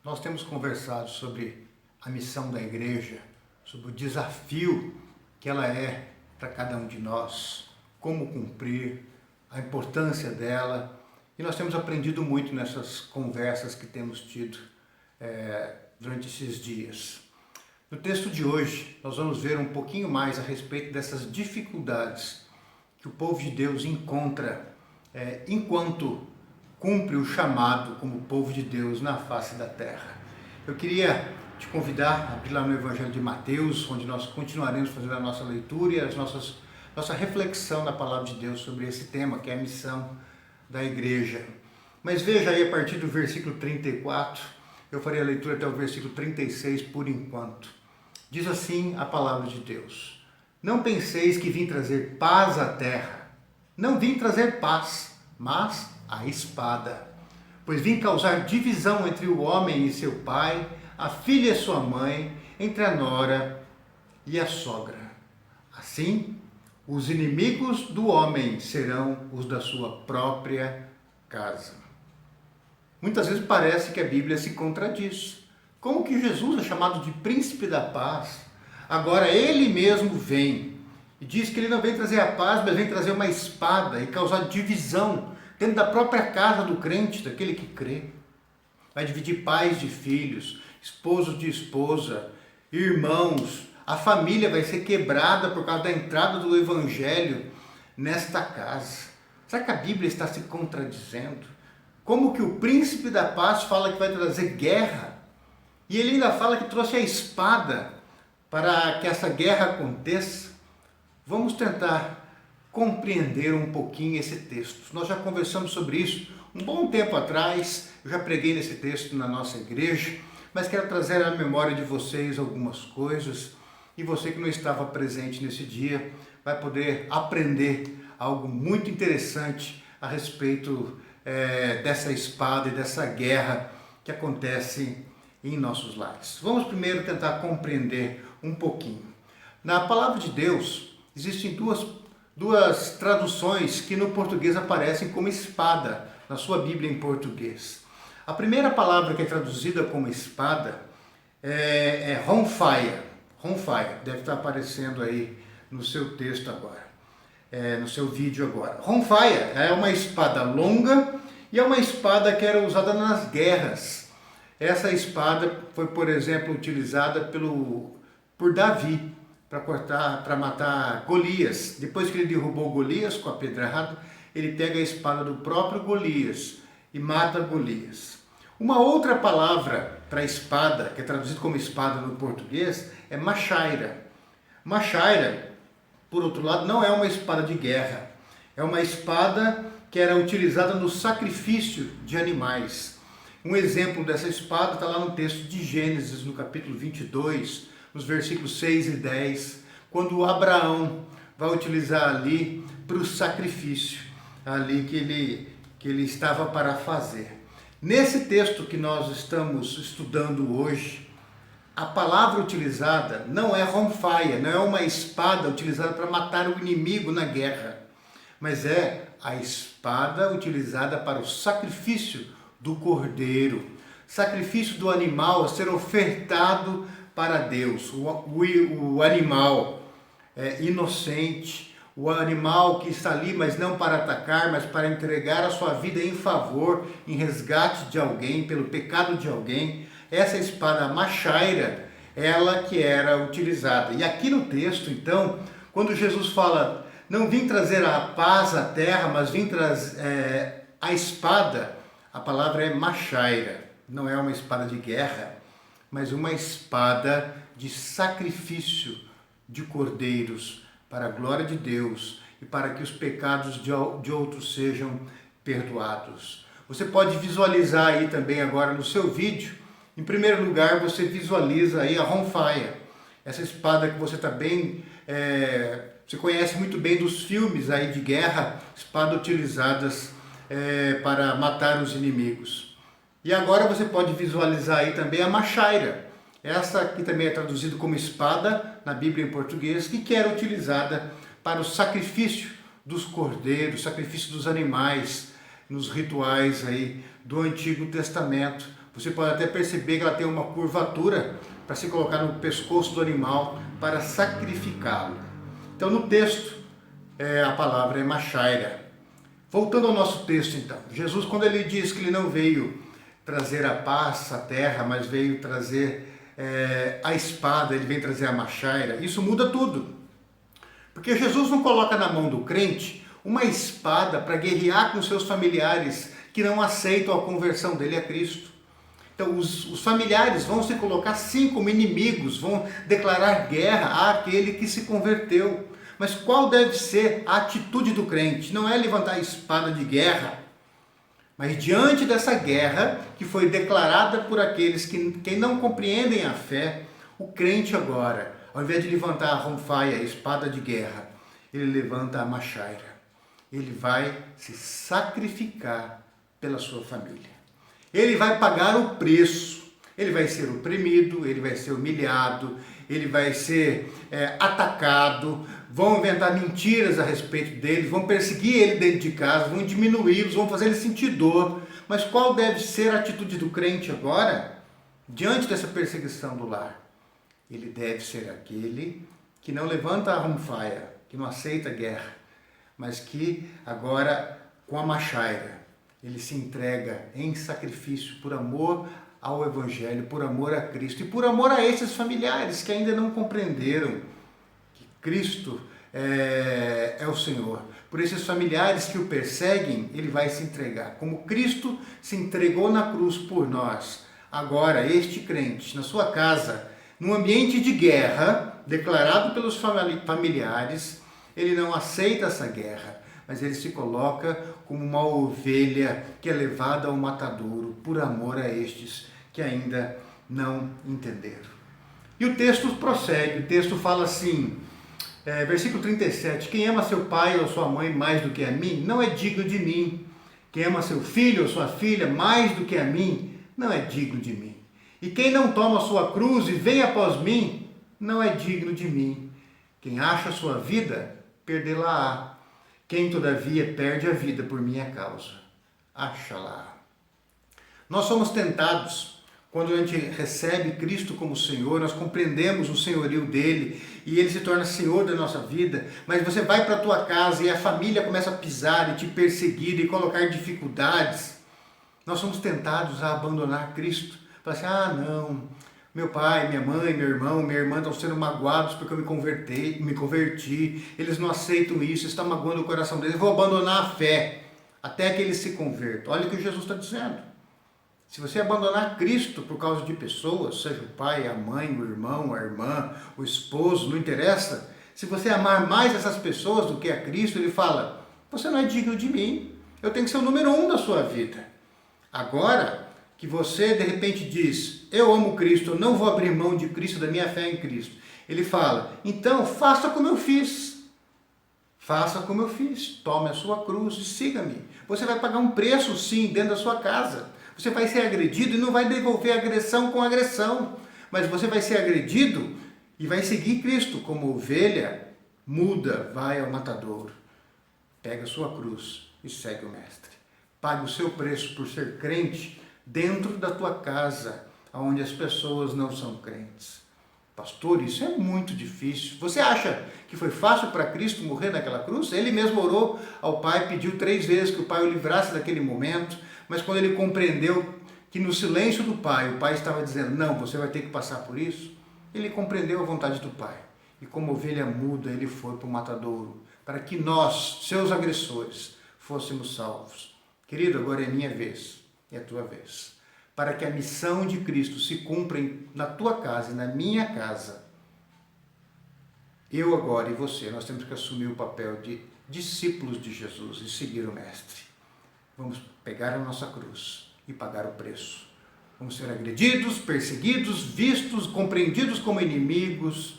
Nós temos conversado sobre a missão da igreja, sobre o desafio que ela é para cada um de nós, como cumprir, a importância dela. E nós temos aprendido muito nessas conversas que temos tido durante esses dias. No texto de hoje, nós vamos ver um pouquinho mais a respeito dessas dificuldades que o povo de Deus encontra enquanto cumpre o chamado como povo de Deus na face da terra. Eu queria te convidar a abrir lá no Evangelho de Mateus, onde nós continuaremos fazendo a nossa leitura e nossa reflexão na palavra de Deus sobre esse tema, que é a missão da igreja. Mas veja aí a partir do versículo 34, eu farei a leitura até o versículo 36 por enquanto. Diz assim a palavra de Deus: Não penseis que vim trazer paz à terra. Não vim trazer paz, mas a espada. Pois vim causar divisão entre o homem e seu pai, a filha e sua mãe, entre a nora e a sogra. Assim, os inimigos do homem serão os da sua própria casa. Muitas vezes parece que a Bíblia se contradiz. Como que Jesus é chamado de príncipe da paz? Agora ele mesmo vem e diz que ele não vem trazer a paz, mas vem trazer uma espada e causar divisão dentro da própria casa do crente, daquele que crê. Vai dividir pais de filhos, esposos de esposa, irmãos. A família vai ser quebrada por causa da entrada do evangelho nesta casa. Será que a Bíblia está se contradizendo? Como que o príncipe da paz fala que vai trazer guerra? E ele ainda fala que trouxe a espada para que essa guerra aconteça. Vamos tentar compreender um pouquinho esse texto. Nós já conversamos sobre isso um bom tempo atrás, eu já preguei nesse texto na nossa igreja, mas quero trazer à memória de vocês algumas coisas, e você que não estava presente nesse dia vai poder aprender algo muito interessante a respeito dessa espada e dessa guerra que acontece em nossos lares. Vamos primeiro tentar compreender um pouquinho. Na palavra de Deus existem duas traduções que no português aparecem como espada, na sua Bíblia em português. A primeira palavra que é traduzida como espada é ronfaia. Ronfaia, deve estar aparecendo aí no seu texto agora, no seu vídeo agora. Ronfaia é uma espada longa e é uma espada que era usada nas guerras. Essa espada foi, por exemplo, utilizada por Davi para matar Golias. Depois que ele derrubou Golias com a pedrada, ele pega a espada do próprio Golias e mata Golias. Uma outra palavra para espada, que é traduzida como espada no português, é machaira. Machaira, por outro lado, não é uma espada de guerra. É uma espada que era utilizada no sacrifício de animais. Um exemplo dessa espada está lá no texto de Gênesis, no capítulo 22, nos versículos 6 e 10, quando Abraão vai utilizar ali para o sacrifício, ali que ele estava para fazer. Nesse texto que nós estamos estudando hoje, a palavra utilizada não é ronfaia, não é uma espada utilizada para matar o inimigo na guerra, mas é a espada utilizada para o sacrifício do cordeiro, sacrifício do animal a ser ofertado para Deus, o animal inocente, o animal que está ali, mas não para atacar, mas para entregar a sua vida em favor, em resgate de alguém, pelo pecado de alguém. Essa espada machaira, ela que era utilizada. E aqui no texto, então, quando Jesus fala, não vim trazer a paz à terra, mas vim trazer a espada, a palavra é machaira, não é uma espada de guerra, mas uma espada de sacrifício de cordeiros para a glória de Deus e para que os pecados de outros sejam perdoados. Você pode visualizar aí também agora no seu vídeo. Em primeiro lugar, você visualiza aí a ronfaia, essa espada que você está bem, você conhece muito bem dos filmes aí de guerra, espadas utilizadas para matar os inimigos. E agora você pode visualizar aí também a machaira, essa que também é traduzida como espada na Bíblia em português, que era utilizada para o sacrifício dos cordeiros, sacrifício dos animais nos rituais aí do Antigo Testamento. Você pode até perceber que ela tem uma curvatura para se colocar no pescoço do animal para sacrificá-lo. Então no texto a palavra é machaira. Voltando ao nosso texto então, Jesus, quando ele diz que ele não veio trazer a paz à terra, mas veio trazer a espada, ele vem trazer a machaira, isso muda tudo. Porque Jesus não coloca na mão do crente uma espada para guerrear com seus familiares que não aceitam a conversão dele a Cristo. Então os familiares vão se colocar sim como inimigos, vão declarar guerra àquele que se converteu. Mas qual deve ser a atitude do crente? Não é levantar a espada de guerra, mas diante dessa guerra que foi declarada por aqueles que não compreendem a fé, o crente agora, ao invés de levantar a ronfaia, a espada de guerra, ele levanta a machaira. Ele vai se sacrificar pela sua família. Ele vai pagar o preço. Ele vai ser oprimido, ele vai ser humilhado, ele vai ser atacado, vão inventar mentiras a respeito dele, vão perseguir ele dentro de casa, vão diminuí-lo, vão fazer ele sentir dor. Mas qual deve ser a atitude do crente agora, diante dessa perseguição do lar? Ele deve ser aquele que não levanta a ronfaia, que não aceita a guerra, mas que agora, com a machaira, ele se entrega em sacrifício por amor ao Evangelho, por amor a Cristo e por amor a esses familiares que ainda não compreenderam que Cristo é o Senhor. Por esses familiares que o perseguem, ele vai se entregar. Como Cristo se entregou na cruz por nós, agora este crente, na sua casa, num ambiente de guerra, declarado pelos familiares, ele não aceita essa guerra, mas ele se coloca como uma ovelha que é levada ao matadouro por amor a estes que ainda não entenderam. E o texto prossegue, o texto fala assim, versículo 37, quem ama seu pai ou sua mãe mais do que a mim, não é digno de mim. Quem ama seu filho ou sua filha mais do que a mim, não é digno de mim. E quem não toma a sua cruz e vem após mim, não é digno de mim. Quem acha a sua vida, perdê-la-á. Quem, todavia, perde a vida por minha causa, acha-la. Nós somos tentados, quando a gente recebe Cristo como Senhor, nós compreendemos o senhorio dele e ele se torna Senhor da nossa vida, mas você vai para a tua casa e a família começa a pisar e te perseguir e colocar dificuldades. Nós somos tentados a abandonar Cristo. Falar assim, não, meu pai, minha mãe, meu irmão, minha irmã estão sendo magoados porque eu me converti, eles não aceitam isso, está magoando o coração deles, eu vou abandonar a fé até que eles se convertam. Olha o que Jesus está dizendo. Se você abandonar Cristo por causa de pessoas, seja o pai, a mãe, o irmão, a irmã, o esposo, não interessa, se você amar mais essas pessoas do que a Cristo, ele fala, você não é digno de mim, eu tenho que ser o número 1 da sua vida. Agora que você de repente diz, eu amo Cristo, eu não vou abrir mão de Cristo, da minha fé em Cristo. Ele fala, então faça como eu fiz. Faça como eu fiz, tome a sua cruz e siga-me. Você vai pagar um preço sim dentro da sua casa. Você vai ser agredido e não vai devolver agressão com agressão. Mas você vai ser agredido e vai seguir Cristo como ovelha muda, vai ao matadouro. Pega a sua cruz e segue o Mestre. Pague o seu preço por ser crente dentro da tua casa, onde as pessoas não são crentes. Pastor, isso é muito difícil. Você acha que foi fácil para Cristo morrer naquela cruz? Ele mesmo orou ao Pai, pediu 3 vezes que o Pai o livrasse daquele momento, mas quando ele compreendeu que no silêncio do Pai, o Pai estava dizendo, não, você vai ter que passar por isso, ele compreendeu a vontade do Pai. E como ovelha muda, ele foi para o matadouro, para que nós, seus agressores, fôssemos salvos. Querido, agora é minha vez, é a tua vez. Para que a missão de Cristo se cumpra na tua casa e na minha casa, eu agora e você, nós temos que assumir o papel de discípulos de Jesus e seguir o Mestre. Vamos pegar a nossa cruz e pagar o preço. Vamos ser agredidos, perseguidos, vistos, compreendidos como inimigos,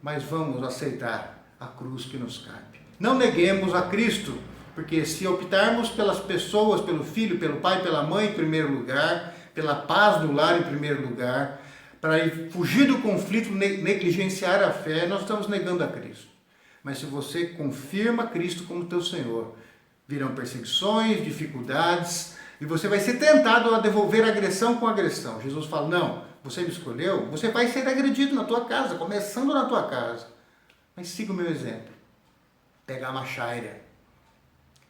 mas vamos aceitar a cruz que nos cabe. Não neguemos a Cristo, porque se optarmos pelas pessoas, pelo filho, pelo pai, pela mãe em primeiro lugar, pela paz no lar em primeiro lugar, para fugir do conflito, negligenciar a fé, nós estamos negando a Cristo. Mas se você confirma Cristo como teu Senhor, Virão perseguições, dificuldades, e você vai ser tentado a devolver agressão com agressão. Jesus fala, não, você me escolheu, você vai ser agredido na tua casa, começando na tua casa. Mas siga o meu exemplo. Pega a machaira,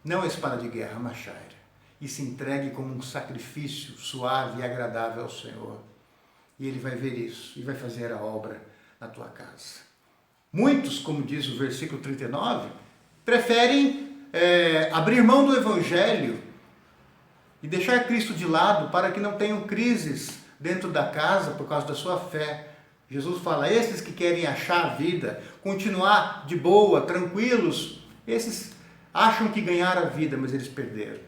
não a espada de guerra, a machaira, e se entregue como um sacrifício suave e agradável ao Senhor. E Ele vai ver isso e vai fazer a obra na tua casa. Muitos, como diz o versículo 39, preferem abrir mão do Evangelho e deixar Cristo de lado para que não tenham crises dentro da casa por causa da sua fé. Jesus fala, esses que querem achar a vida, continuar de boa, tranquilos, esses acham que ganharam a vida, mas eles perderam,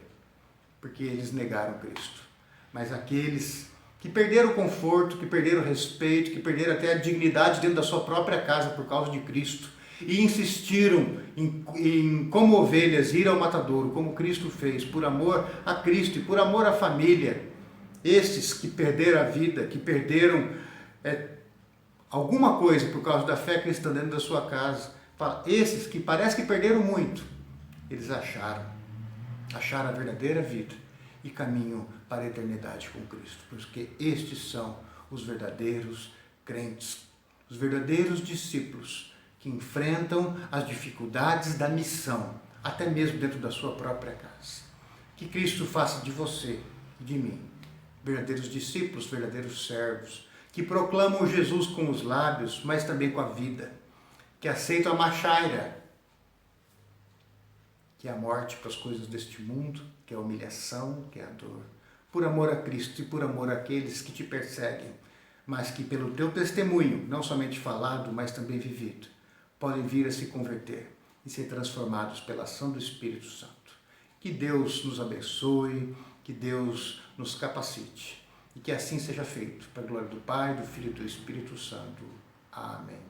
porque eles negaram Cristo. Mas aqueles que perderam o conforto, que perderam o respeito, que perderam até a dignidade dentro da sua própria casa por causa de Cristo, e insistiram como ovelhas, ir ao matadouro, como Cristo fez, por amor a Cristo e por amor à família. Estes que perderam a vida, que perderam alguma coisa por causa da fé cristã dentro da sua casa, esses que parece que perderam muito, eles acharam a verdadeira vida e caminham para a eternidade com Cristo, porque estes são os verdadeiros crentes, os verdadeiros discípulos que enfrentam as dificuldades da missão, até mesmo dentro da sua própria casa. Que Cristo faça de você e de mim verdadeiros discípulos, verdadeiros servos, que proclamam Jesus com os lábios, mas também com a vida, que aceitam a machaira, que é a morte para as coisas deste mundo, que é a humilhação, que é a dor, por amor a Cristo e por amor àqueles que te perseguem, mas que pelo teu testemunho, não somente falado, mas também vivido, podem vir a se converter e ser transformados pela ação do Espírito Santo. Que Deus nos abençoe, que Deus nos capacite e que assim seja feito, para a glória do Pai, do Filho e do Espírito Santo. Amém.